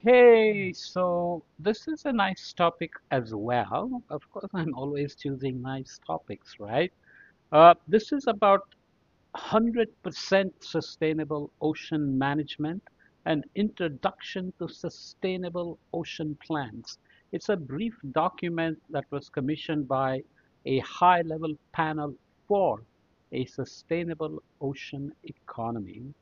Hey, so this is a nice topic as well. Of course, I'm always choosing nice topics, right? This is about 100% sustainable ocean management and introduction to sustainable ocean plans. It's a brief document that was commissioned by a high-level panel for a sustainable ocean economy.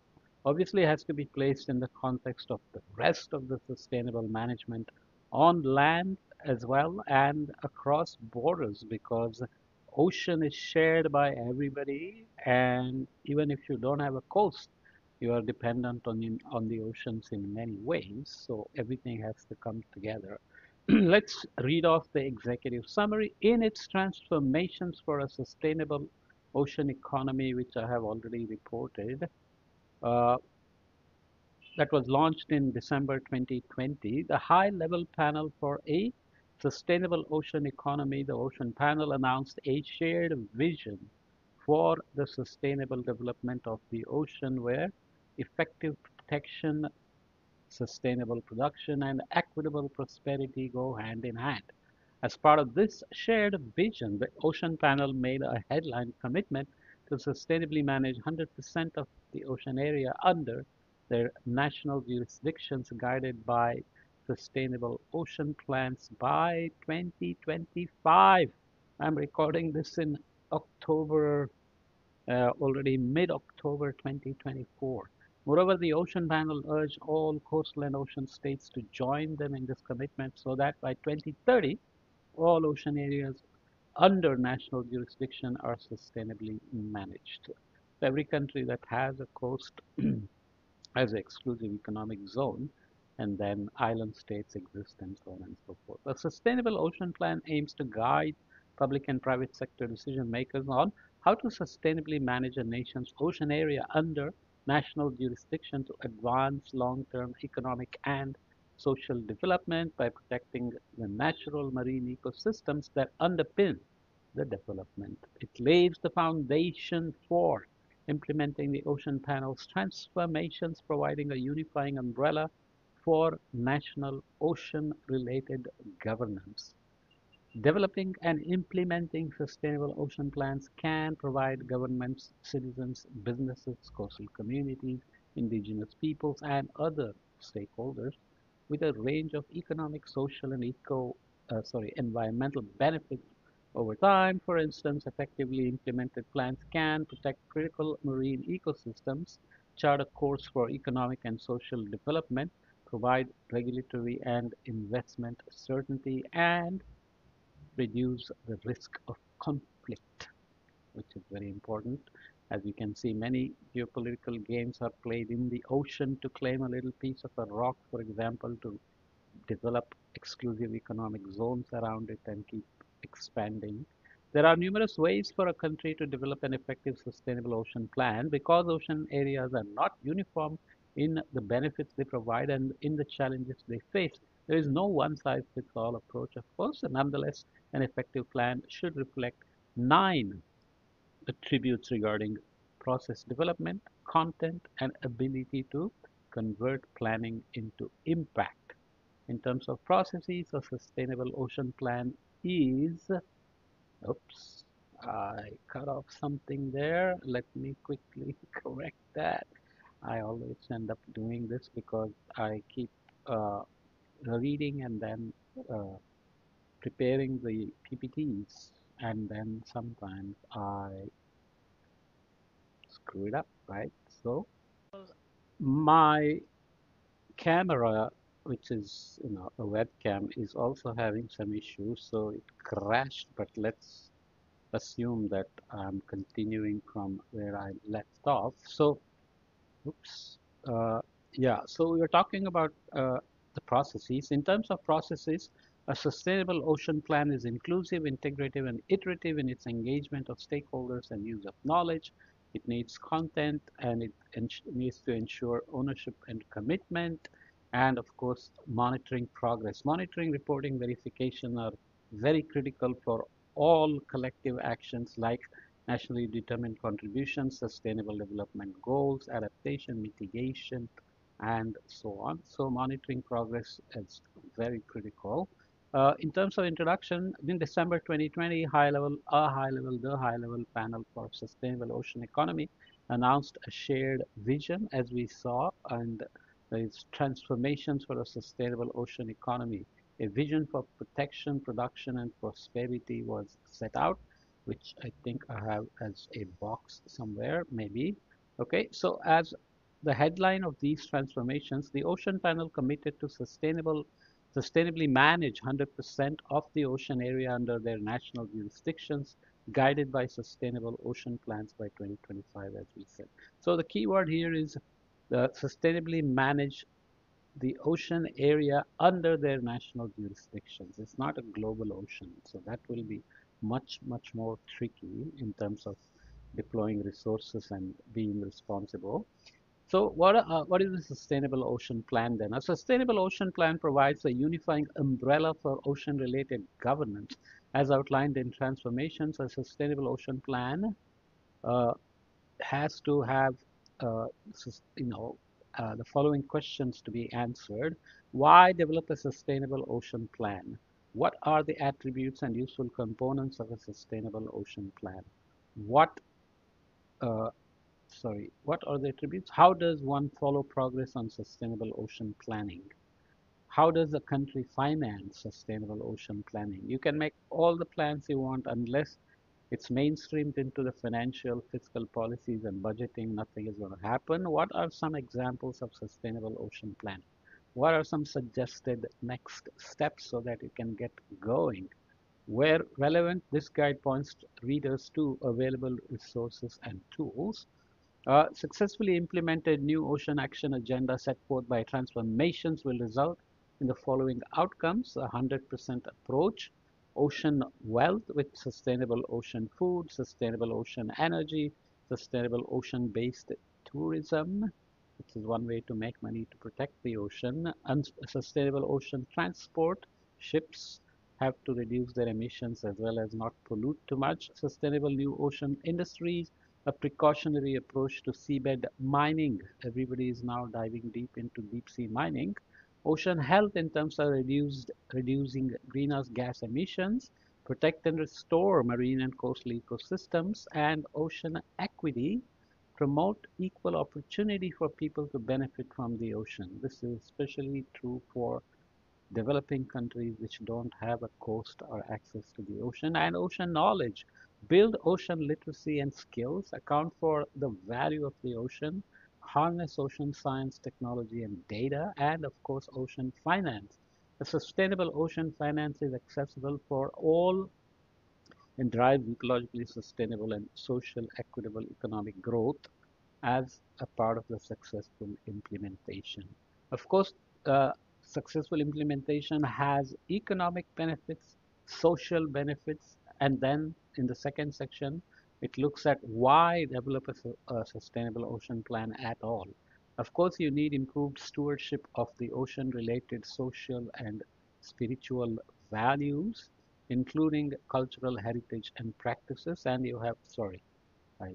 Obviously has to be placed in the context of the rest of the sustainable management on land as well and across borders because ocean is shared by everybody, and even if you don't have a coast, you are dependent on the oceans in many ways, so everything has to come together. Let's read off the executive summary. In its transformations for a sustainable ocean economy, which I have already reported, uh, that was launched in December 2020, the high-level panel for a sustainable ocean economy, the Ocean Panel, announced a shared vision for the sustainable development of the ocean where effective protection, sustainable production, and equitable prosperity go hand in hand. As part of this shared vision, the Ocean Panel made a headline commitment to sustainably manage 100% of the ocean area under their national jurisdictions, guided by sustainable ocean plans by 2025. I'm recording this in October, already mid-October 2024. Moreover, the Ocean Panel urged all coastal and ocean states to join them in this commitment so that by 2030, all ocean areas under national jurisdiction are sustainably managed. So every country that has a coast has an exclusive economic zone, and then island states exist, and so on and so forth. A sustainable ocean plan aims to guide public and private sector decision makers on how to sustainably manage a nation's ocean area under national jurisdiction to advance long-term economic and social development by protecting the natural marine ecosystems that underpin the development. It lays the foundation for implementing the Ocean Panel's transformations, providing a unifying umbrella for national ocean-related governance. Developing and implementing sustainable ocean plans can provide governments, citizens, businesses, coastal communities, indigenous peoples, and other stakeholders with a range of economic, social, and environmental benefits over time. For instance, effectively implemented plans can protect critical marine ecosystems, chart a course for economic and social development, provide regulatory and investment certainty, and reduce the risk of conflict, which is very important. As you can see, many geopolitical games are played in the ocean to claim a little piece of a rock, for example, to develop exclusive economic zones around it and keep expanding. There are numerous ways for a country to develop an effective sustainable ocean plan because ocean areas are not uniform in the benefits they provide and in the challenges they face. There is no one size fits all approach, of course, and nonetheless, an effective plan should reflect nine attributes regarding process development, content, and ability to convert planning into impact. In terms of processes, a sustainable ocean plan is, oops, I cut off something there. Let me quickly correct that. I always end up doing this because I keep uh, reading and then uh, preparing the PPTs, and then sometimes I screw it up, right? So my camera, which is a webcam, is also having some issues, so it crashed. But let's assume that I'm continuing from where I left off. So, oops, uh, yeah. So we were talking about the processes. In terms of processes, a sustainable ocean plan is inclusive, integrative, and iterative in its engagement of stakeholders and use of knowledge. It needs content, and it needs to ensure ownership and commitment, and of course, monitoring progress. Monitoring, reporting, verification are very critical for all collective actions like nationally determined contributions, sustainable development goals, adaptation, mitigation, and so on. So monitoring progress is very critical. In terms of introduction, in December 2020, the high level panel for sustainable ocean economy announced a shared vision, as we saw, and its transformations for a sustainable ocean economy. A vision for protection, production, and prosperity was set out, which I think I have as a box somewhere, maybe. Okay, so as the headline of these transformations, the Ocean Panel committed to sustainably manage 100% of the ocean area under their national jurisdictions, guided by sustainable ocean plans by 2025, as we said. So the key word here is the sustainably manage the ocean area under their national jurisdictions. It's not a global ocean, so that will be much, much more tricky in terms of deploying resources and being responsible. So what is a sustainable ocean plan then? A sustainable ocean plan provides a unifying umbrella for ocean-related governance. As outlined in Transformations, a sustainable ocean plan uh, has to have, uh, the following questions to be answered. Why develop a sustainable ocean plan? What are the attributes and useful components of a sustainable ocean plan? What uh, what are the attributes? How does one follow progress on sustainable ocean planning? How does a country finance sustainable ocean planning? You can make all the plans you want unless it's mainstreamed into the financial, fiscal policies and budgeting, nothing is going to happen. What are some examples of sustainable ocean planning? What are some suggested next steps so that you can get going? Where relevant, this guide points readers to available resources and tools. Successfully implemented new ocean action agenda set forth by transformations will result in the following outcomes: a 100% approach, ocean wealth with sustainable ocean food, sustainable ocean energy, sustainable ocean-based tourism, which is one way to make money to protect the ocean, unsustainable ocean transport, ships have to reduce their emissions as well as not pollute too much, sustainable new ocean industries, a precautionary approach to seabed mining. Everybody is now diving deep into deep sea mining. Ocean health in terms of reducing greenhouse gas emissions, protect and restore marine and coastal ecosystems, and ocean equity, promote equal opportunity for people to benefit from the ocean. This is especially true for developing countries which don't have a coast or access to the ocean, and ocean knowledge. Build ocean literacy and skills, account for the value of the ocean, harness ocean science, technology, and data, and of course, ocean finance. A sustainable ocean finance is accessible for all and drives ecologically sustainable and social equitable economic growth as a part of the successful implementation. Of course, successful implementation has economic benefits, social benefits, and then in the second section, it looks at why develop a sustainable ocean plan at all. Of course, you need improved stewardship of the ocean-related social and spiritual values, including cultural heritage and practices, and you have, sorry, I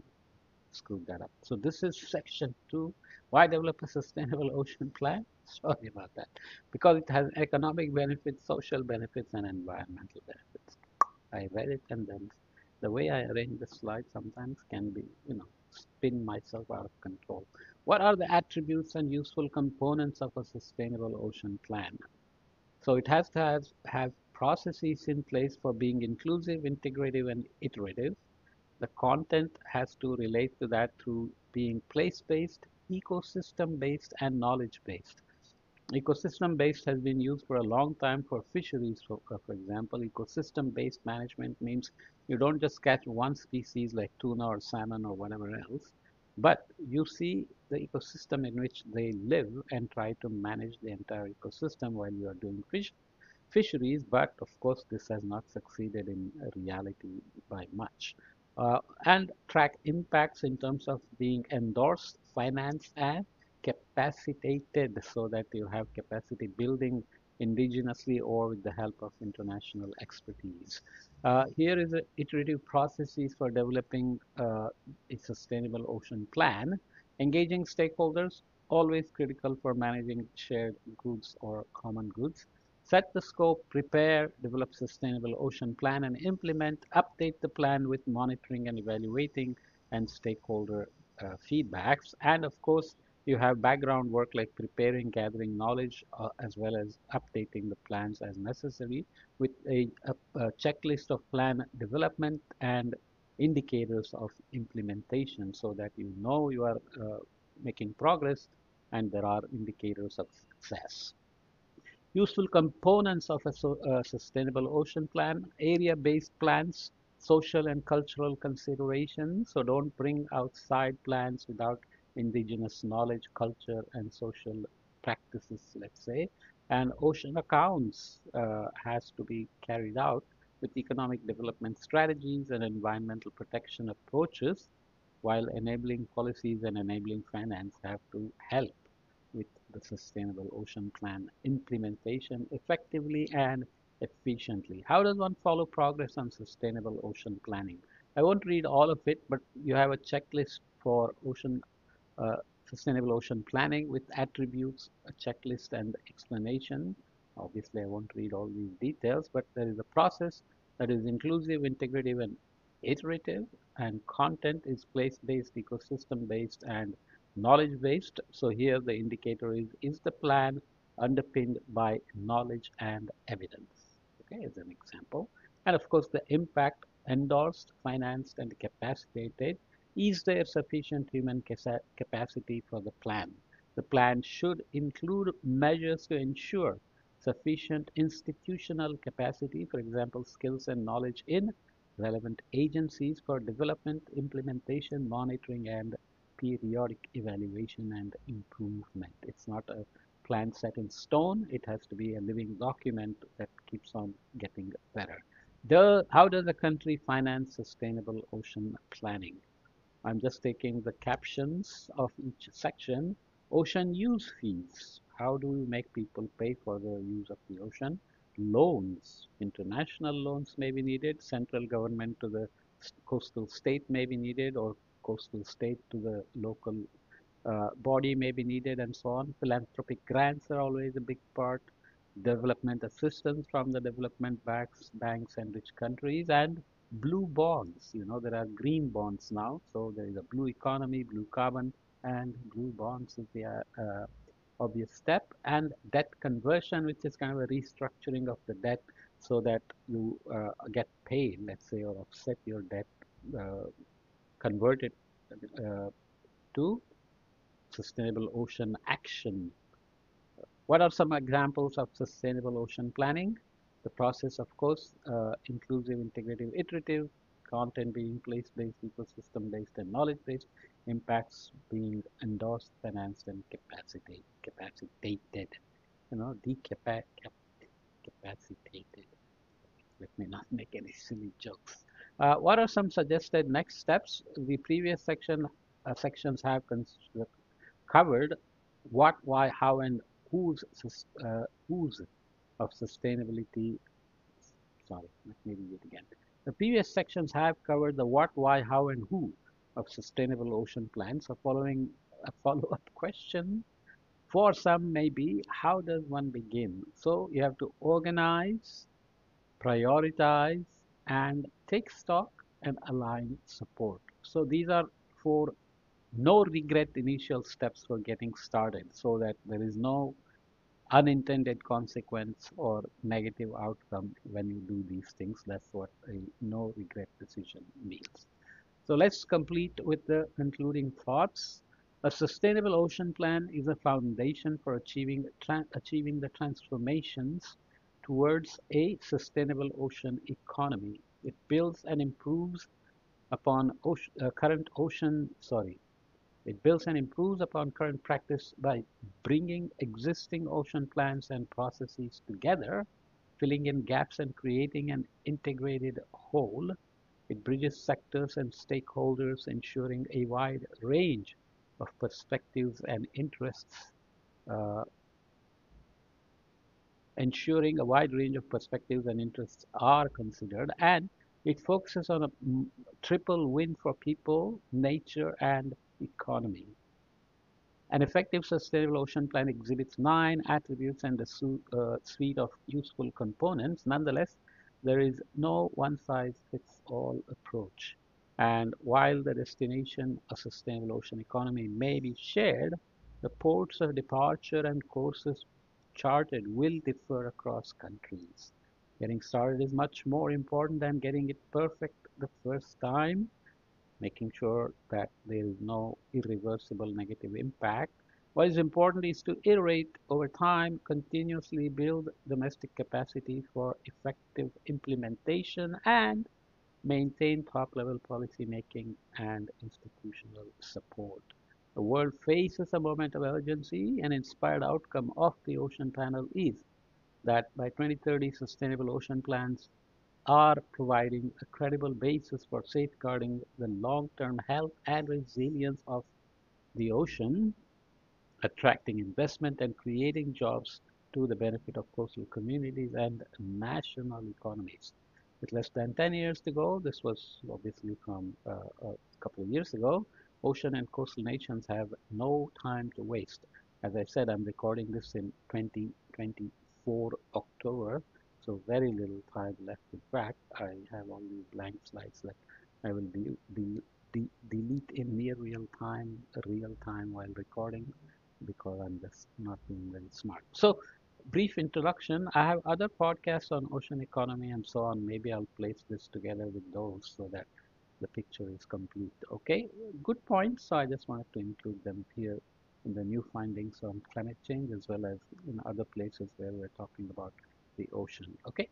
screwed that up. So this is section two. Why develop a sustainable ocean plan? Sorry about that. Because it has economic benefits, social benefits, and environmental benefits. I read it and then the way I arrange the slide sometimes can be, spin myself out of control. What are the attributes and useful components of a sustainable ocean plan? So it has to have processes in place for being inclusive, integrative, and iterative. The content has to relate to that through being place-based, ecosystem-based, and knowledge-based. Ecosystem-based has been used for a long time for fisheries. For example, ecosystem-based management means you don't just catch one species like tuna or salmon or whatever else, but you see the ecosystem in which they live and try to manage the entire ecosystem while you are doing fisheries, but of course this has not succeeded in reality by much. And track impacts in terms of being endorsed, financed, and capacitated so that you have capacity building indigenously or with the help of international expertise. Here is a iterative processes for developing a sustainable ocean plan, engaging stakeholders, always critical for managing shared goods or common goods. Set the scope, prepare, develop sustainable ocean plan and implement, update the plan with monitoring and evaluating and stakeholder feedbacks. And of course, you have background work like preparing, gathering knowledge, as well as updating the plans as necessary with a checklist of plan development and indicators of implementation so that you know you are making progress and there are indicators of success. Useful components of a sustainable ocean plan, area-based plans, social and cultural considerations. So don't bring outside plans without indigenous knowledge, culture, and social practices, let's say. And ocean accounts has to be carried out with economic development strategies and environmental protection approaches, while enabling policies and enabling finance have to help with the Sustainable Ocean Plan implementation effectively and efficiently. How does one follow progress on sustainable ocean planning? I won't read all of it, but you have a checklist for uh, sustainable ocean planning with attributes, a checklist, and explanation. Obviously, I won't read all these details, but there is a process that is inclusive, integrative, and iterative, and content is place-based, ecosystem-based, and knowledge-based. So here the indicator is the plan underpinned by knowledge and evidence? Okay, as an example. And of course, the impact endorsed, financed, and capacitated. Is there sufficient human capacity for the plan? The plan should include measures to ensure sufficient institutional capacity, for example, skills and knowledge in relevant agencies for development, implementation, monitoring, and periodic evaluation and improvement. It's not a plan set in stone. It has to be a living document that keeps on getting better. How does a country finance sustainable ocean planning? I'm just taking the captions of each section. Ocean use fees. How do we make people pay for the use of the ocean? Loans. International loans may be needed. Central government to the coastal state may be needed, or coastal state to the local body may be needed, and so on. Philanthropic grants are always a big part. Development assistance from the development banks and rich countries, and blue bonds. You know, there are green bonds now. So there is a blue economy, blue carbon, and blue bonds is the obvious step. And debt conversion, which is kind of a restructuring of the debt so that you get paid, let's say, or offset your debt, uh, convert it to sustainable ocean action. What are some examples of sustainable ocean planning? The process, of course, inclusive, integrative, iterative, content being place-based, ecosystem-based, and knowledge-based, impacts being endorsed, financed, and capacitated. You know, capacitated. Let me not make any silly jokes. What are some suggested next steps? The previous sections have covered what, why, how, and whose of sustainability. Sorry, let me read it again. The previous sections have covered the what, why, how, and who of sustainable ocean plans. So following a follow-up question for some may be, how does one begin? So you have to organize, prioritize, and take stock and align support. So these are four no regret initial steps for getting started so that there is no unintended consequence or negative outcome when you do these things. That's what a no regret decision means. So let's complete with the concluding thoughts. A sustainable ocean plan is a foundation for achieving the transformations towards a sustainable ocean economy. It builds and improves upon current ocean, sorry, it builds and improves upon current practice by bringing existing ocean plans and processes together, filling in gaps and creating an integrated whole. It bridges sectors and stakeholders, of perspectives and interests, uh, ensuring a wide range of perspectives and interests are considered, and it focuses on a triple win for people, nature, and economy. An effective sustainable ocean plan exhibits 9 attributes and a suite of useful components. Nonetheless, there is no one-size-fits-all approach. And while the destination, a sustainable ocean economy, may be shared, the ports of departure and courses charted will differ across countries. Getting started is much more important than getting it perfect the first time, making sure that there is no irreversible negative impact. What is important is to iterate over time, continuously build domestic capacity for effective implementation, and maintain top-level policy making and institutional support. The world faces a moment of urgency. An inspired outcome of the Ocean Panel is that by 2030, sustainable ocean plans are providing a credible basis for safeguarding the long-term health and resilience of the ocean, attracting investment and creating jobs to the benefit of coastal communities and national economies. With less than 10 years to go, this was obviously from a couple of years ago, ocean and coastal nations have no time to waste. As I said, I'm recording this in 2024 October, so very little time left. In fact, I have only blank slides that I will delete in near real time while recording because I'm just not being very smart. So, brief introduction. I have other podcasts on ocean economy and so on. Maybe I'll place this together with those so that the picture is complete. Okay, good points. So I just wanted to include them here in the new findings on climate change as well as in other places where we're talking about the ocean. Okay.